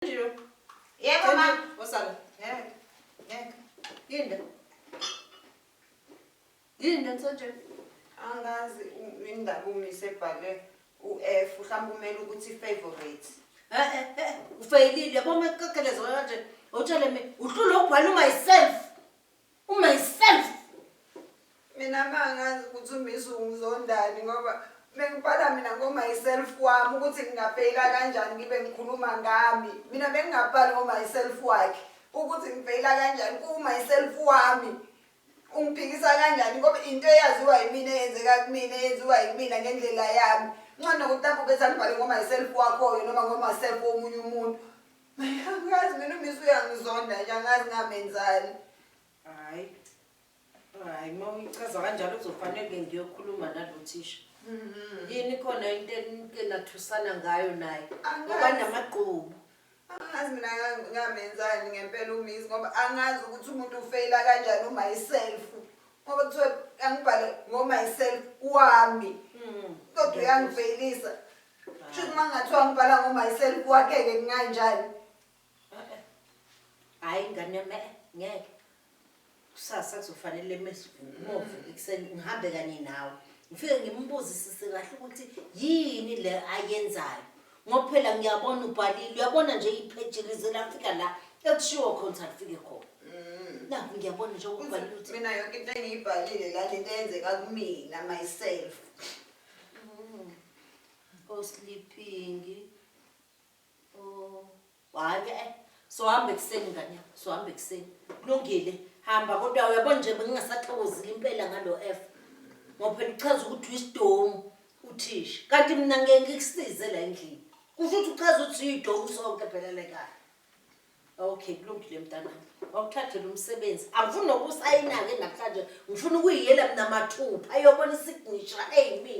Yebo ma. Osala. Ngeke. Yini manje? Angazi indaba umise ebhale uF mhlawumbe umele ukuthi favorite. Ufeyilile yabo makakeleza kanje. Utshele mina uhlula ubhala myself. Myself. Mina mangazi ukuthi umise ungizondani ngoba bengibhala mina myself wami ukuthi ngingafeyila kanjani ngibe ngikhuluma ngami. Mina bengingabhali myself wakhe ukuthi ngifeyila kanjani myself wami. Ungiphikisa kanjani ngoba into eyaziwa yimina eyenzeka kumina eyenziwa yimina ngendlela yami. Ngcono ukuthi bese ngibhale myself wakho noma myself womunye umuntu. Angazi mina umise uyangizonda nje angazi ngamenzani. Hayi mawuyichaza kanjalo uzofanele ngiyokhuluma nalothisha. Yini khona into enathusana ngayo naye ngoba namaqhubu. Angazi mina ngamenzani ngempela umise ngoba angazi ukuthi umuntu ufeyila kanjani myself. Ngoba kuthiwa angibhale myself wami. Kodwa uyangifeyilisa. Kusho mangathiwa ngibhala myself wakhe ke kanjani. Hayi ngane ngeke. Kusasa kuzofanele move ekuseni ngihambe kanye nawe. Ngifike ngimbuzisise kahle ukuthi yini le ayenzayo. Ngoba phela ngiyabona ubhalile uyabona nje ipage lizela la ekushiwo khona afike khona. La ngiyabona nje ukubhalile ukuthi mina yonke into engiyibhalile la lento eyenzeka kumina myself. Sleeping. Hayi so hambe kuseni ngane yakho so hambe kuseni. Kulungile hamba kodwa uyabona nje bengingasathokozile impela ngalo F. Ngoba phela uchaza ukuthi uyisidom uthisha. Kanti mina ngeke ngikusize la endlini. Kusho ukuthi uchaza ukuthi uyidomu sonke phela la ekhaya. Okay kulungile mntana. Awuthathele umsebenzi. Angifuni nokusayina ke namhlanje. Ngifuna ukuyiyela mina mathupha ayobona isignature eyimi.